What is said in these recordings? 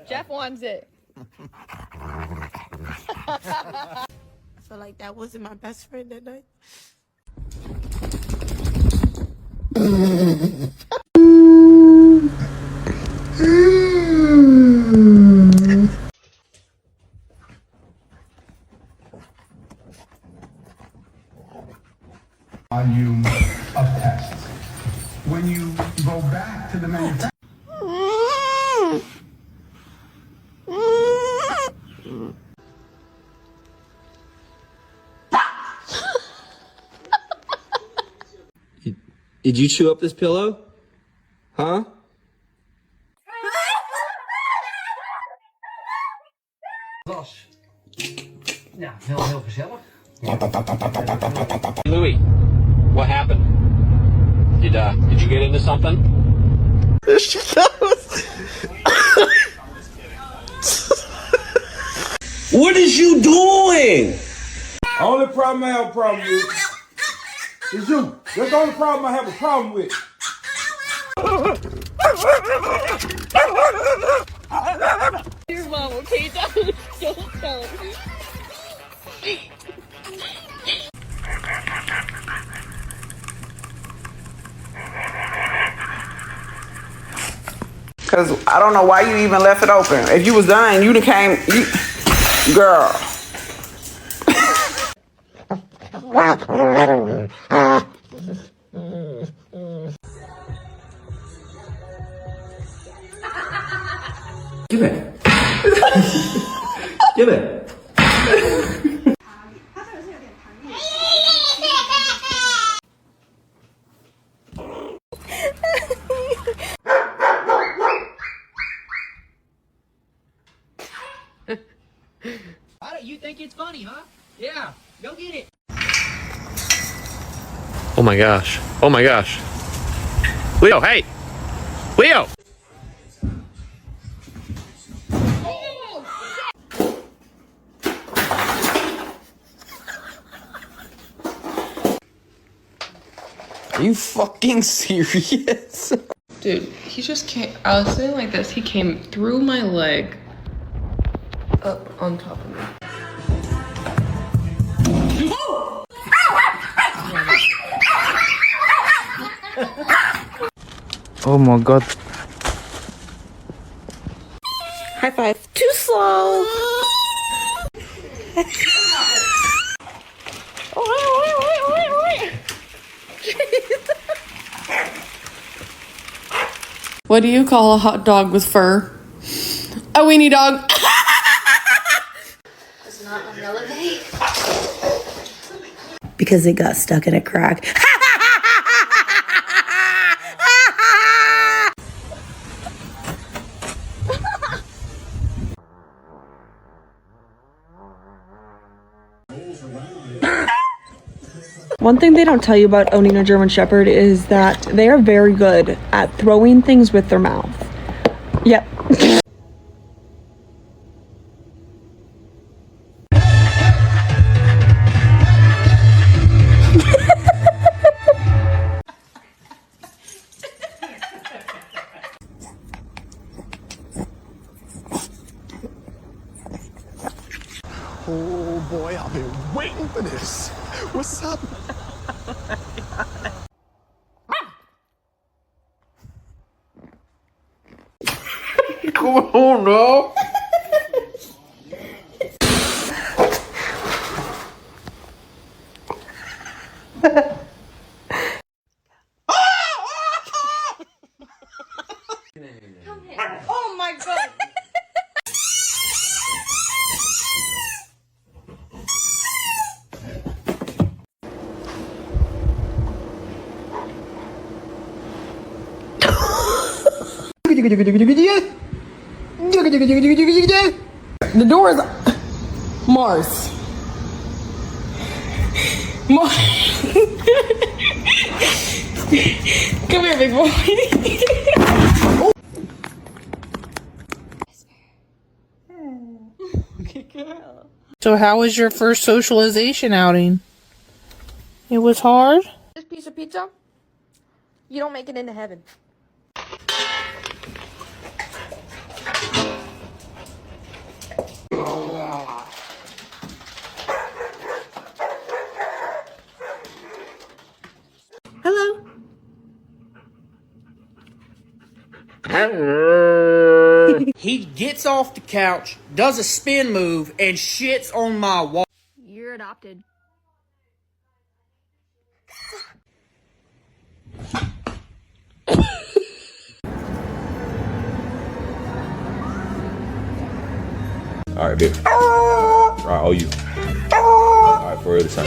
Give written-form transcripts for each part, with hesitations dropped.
Jeff wants it. So like that wasn't my best friend that night. Volume of tests. When you go back to the manufacturer. Did you chew up this pillow? Huh? Ja, heel gezellig. Louis, what happened? Did you get into something? There she goes. What is you doing? Only problem I have a problem with is you. That's the only problem I have a problem with. Your mom, okay? Don't. Cause I don't know why you even left it open. If you was done, you'd have came. Girl. Give it. Give it. You think it's funny, huh? Yeah, go get it. Oh my gosh. Oh my gosh. Leo, hey! Leo! Are you fucking serious? Dude, he just came. I was sitting like this. He came through my leg up on top of me. Oh my god. High five. Too slow. What do you call a hot dog with fur? A weenie dog. It's not on elevate. Because it got stuck in a crack. One thing they don't tell you about owning a German Shepherd is that they are very good at throwing things with their mouth. Yep. Oh boy, I've been waiting for this. What's up? Come on, no. Oh my god. The door is Mars. Come here, big boy. Good girl. So how was your first socialization outing? It was hard? This piece of pizza, you don't make it into heaven. He gets off the couch, does a spin move, and shits on my wall. You're adopted. All right, baby. I owe you. All right, for real this time.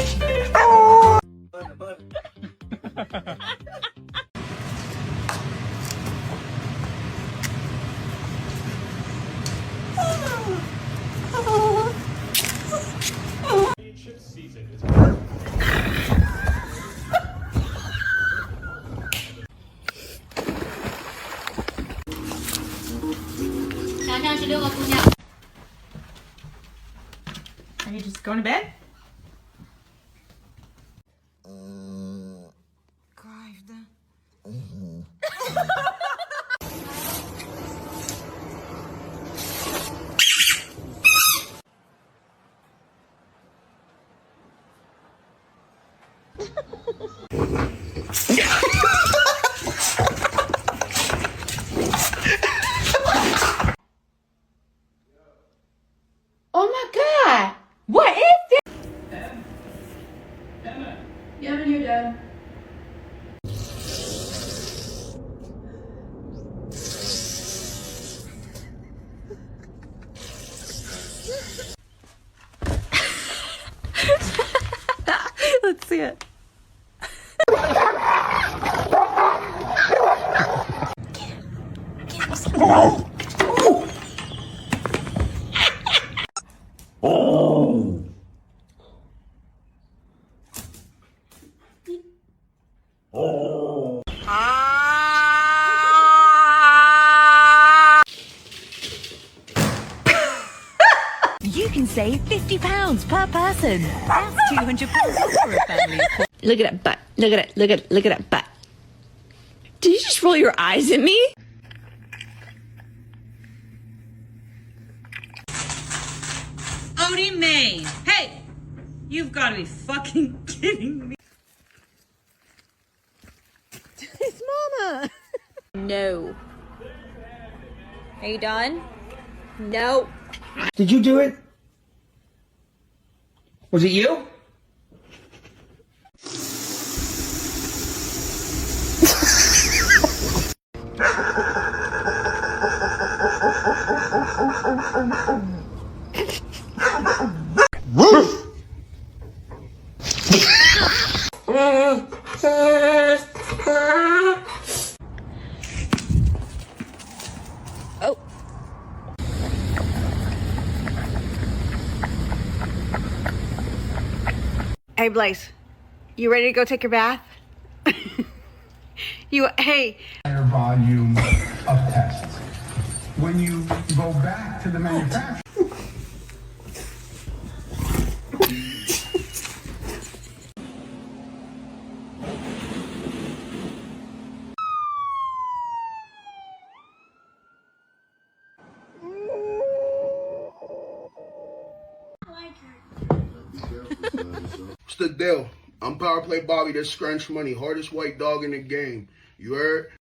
Are you just going to bed? Oh my god! What is this? Yeah, I'm your dad. Let's see it. You can save £50 per person. That's £200 for a family. Look at that butt. Look at it. Look at that butt. Did you just roll your eyes at me? Odie May. Hey! You've got to be fucking kidding me. It's Mama. No. Are you done? No. Did you do it? Was it you? Oh. Hey, Blaze. You ready to go take your bath? Hey. Higher volume of tests. When you go back to the manufacturer. What's the deal? I'm Power Play Bobby, this scrunch money, hardest white dog in the game. You heard?